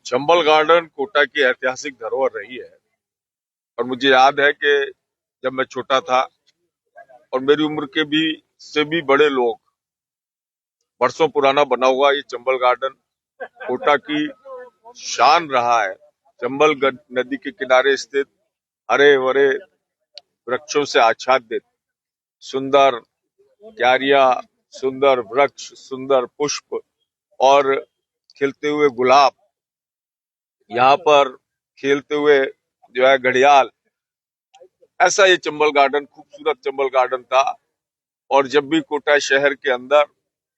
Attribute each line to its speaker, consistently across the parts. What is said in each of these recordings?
Speaker 1: Chambal garden Kota की ऐतिहासिक धरोहर रही है और मुझे याद है कि जब मैं छोटा था और मेरी उम्र के भी से भी बड़े लोग, वर्षों पुराना बना हुआ ये चंबल गार्डन कोटा की शान रहा है। चंबल नदी के किनारे स्थित हरे भरे वृक्षों से आच्छादित सुंदर क्यारियां, सुंदर वृक्ष, सुंदर पुष्प और खिलते हुए गुलाब, यहाँ पर खेलते हुए जो है घड़ियाल, ऐसा ये चंबल गार्डन, खूबसूरत चंबल गार्डन था। और जब भी कोटा शहर के अंदर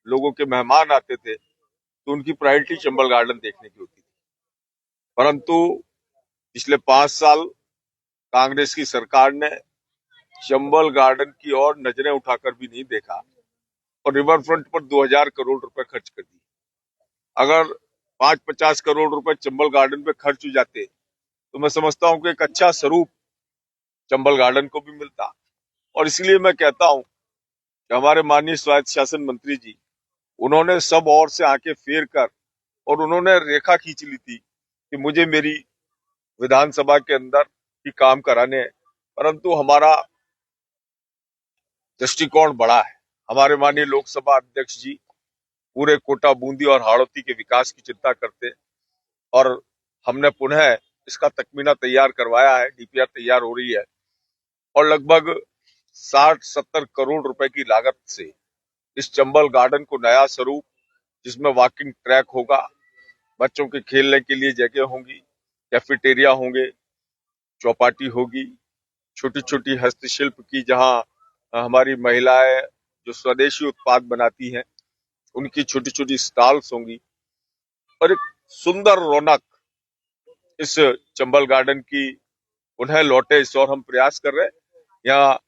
Speaker 1: लोगों के मेहमान आते थे तो उनकी प्रायोरिटी चंबल गार्डन देखने की होती थी। परंतु पिछले 5 साल कांग्रेस की सरकार ने चंबल गार्डन की ओर नजरें उठाकर भी नहीं देखा और रिवर फ्रंट पर 2000 करोड़ रुपए खर्च कर दिए। अगर 5-50 करोड़ रुपए चंबल गार्डन पे खर्च हो जाते तो मैं समझता हूं कि एक अच्छा स्वरूप चंबल गार्डन को भी मिलता। और इसलिए मैं कहता हूं कि हमारे माननीय स्वायत्त शासन मंत्री जी, उन्होंने सब ओर से आंखें फेर कर और उन्होंने रेखा खींच ली थी कि मुझे मेरी विधानसभा के अंदर ही काम कराने हैं। परंतु हमारा दृष्टिकोण बड़ा है। हमारे माननीय लोकसभा अध्यक्ष जी पूरे कोटा, बूंदी और हाड़ौती के विकास की चिंता करते और हमने पुनः इसका तकमीना तैयार करवाया है। डीपीआर तैयार हो रही है और लगभग 60-70 करोड़ रुपए की लागत से इस चंबल गार्डन को नया स्वरूप, जिसमें वॉकिंग ट्रैक होगा, बच्चों के खेलने के लिए जगह होंगी, कैफेटेरिया होंगे, चौपाटी होगी, छोटी छोटी हस्तशिल्प की, जहां हमारी महिलाएं जो स्वदेशी उत्पाद बनाती हैं उनकी छोटी छोटी स्टॉल्स होंगी और एक सुंदर रौनक इस चंबल गार्डन की पुनः लौटे, इस और हम प्रयास कर रहे हैं। यहाँ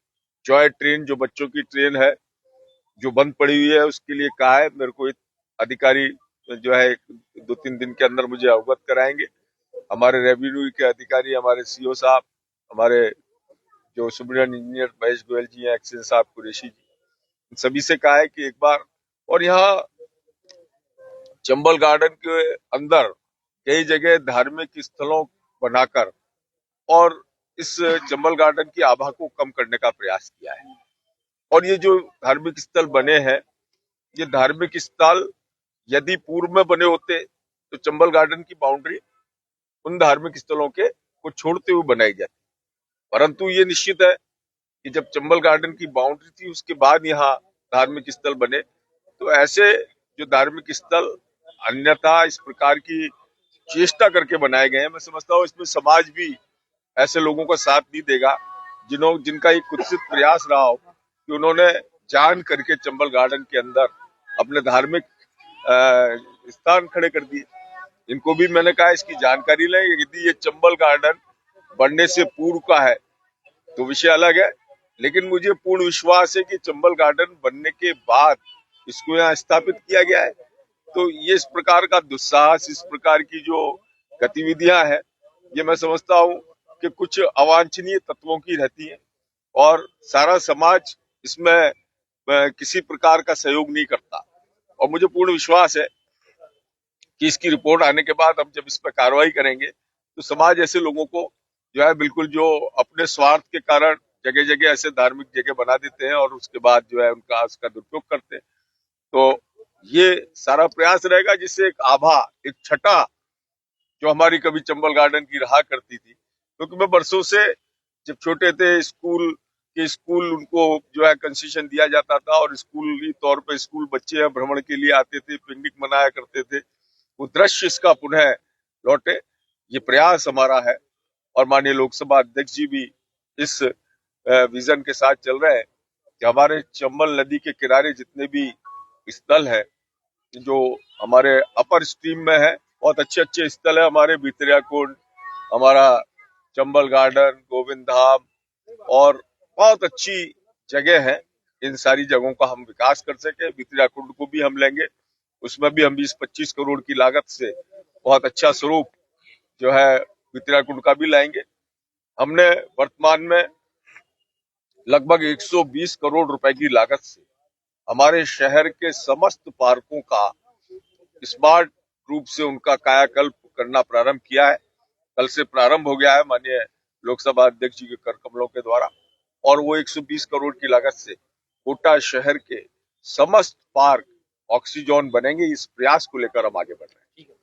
Speaker 1: जॉय ट्रेन, जो बच्चों की ट्रेन है जो बंद पड़ी हुई है, उसके लिए कहा है। मेरे को एक अधिकारी जो है 2-3 दिन के अंदर मुझे अवगत कराएंगे। हमारे रेवेन्यू के अधिकारी, हमारे सीओ साहब, हमारे जो सुब्रियन इंजीनियर महेश गोयल जी हैं, एक्सेन साहब कुरैशी जी, सभी से कहा है कि एक बार, और यहाँ चंबल गार्डन के अंदर कई जगह धार्मिक स्थलों बनाकर और इस चंबल गार्डन की आभा को कम करने का प्रयास किया है। और ये जो धार्मिक स्थल बने हैं, ये धार्मिक स्थल यदि पूर्व में बने होते तो चंबल गार्डन की बाउंड्री उन धार्मिक स्थलों के को छोड़ते हुए बनाई जाती। परंतु ये निश्चित है कि जब चंबल गार्डन की बाउंड्री थी, उसके बाद यहाँ धार्मिक स्थल बने, तो ऐसे जो धार्मिक स्थल अन्यथा इस प्रकार की चेष्टा करके बनाए गए हैं, मैं समझता हूँ इसमें समाज भी ऐसे लोगों का साथ नहीं देगा जिनका एक कुत्सित प्रयास रहा हो कि उन्होंने जान करके चंबल गार्डन के अंदर अपने धार्मिक स्थान खड़े कर दिए। इनको भी मैंने कहा इसकी जानकारी लें। यदि ये चंबल गार्डन बनने से पूर्व का है तो विषय अलग है, लेकिन मुझे पूर्ण विश्वास है कि चंबल गार्डन बनने के बाद इसको यहाँ स्थापित किया गया है। तो ये इस प्रकार का दुस्साहस, इस प्रकार की जो गतिविधियां हैं, ये मैं समझता हूँ कि कुछ अवांछनीय तत्वों की रहती हैं और सारा समाज इसमें किसी प्रकार का सहयोग नहीं करता। और मुझे पूर्ण विश्वास है कि इसकी रिपोर्ट आने के बाद हम जब इस पर कार्रवाई करेंगे तो समाज ऐसे लोगों को जो है बिल्कुल, जो अपने स्वार्थ के कारण जगह जगह ऐसे धार्मिक जगह बना देते हैं और उसके बाद जो है उनका उसका दुरुपयोग करते हैं, तो ये सारा प्रयास रहेगा जिससे एक आभा, एक छटा जो हमारी कभी चंबल गार्डन की रहा करती थी। क्योंकि मैं बरसों से, जब छोटे थे, स्कूल उनको जो है कंसेशन दिया जाता था और स्कूली तौर पे स्कूल बच्चे भ्रमण के लिए आते थे, पिकनिक मनाया करते थे, वो दृश्य इसका पुनः लौटे, ये प्रयास हमारा है। और माननीय लोकसभा अध्यक्ष जी भी इस विजन के साथ चल रहे हैं कि हमारे चंबल नदी के किनारे जितने भी स्थल है जो हमारे अपर स्ट्रीम में है, बहुत अच्छे अच्छे स्थल है हमारे, भितरिया कुंड, हमारा चंबल गार्डन, गोविंद धाम, और बहुत अच्छी जगह है। इन सारी जगहों का हम विकास कर सके। भितरिया कुंड को भी हम लेंगे, उसमें भी हम 20-25 करोड़ की लागत से बहुत अच्छा स्वरूप जो है भितरिया कुंड का भी लाएंगे। हमने वर्तमान में लगभग 120 करोड़ रुपए की लागत से हमारे शहर के समस्त पार्कों का स्मार्ट रूप से उनका कायाकल्प करना प्रारंभ किया है। कल से प्रारंभ हो गया है माननीय लोकसभा अध्यक्ष जी के कर कमलों के द्वारा, और वो 120 करोड़ की लागत से कोटा शहर के समस्त पार्क ऑक्सीजोन बनेंगे। इस प्रयास को लेकर हम आगे बढ़ रहे हैं।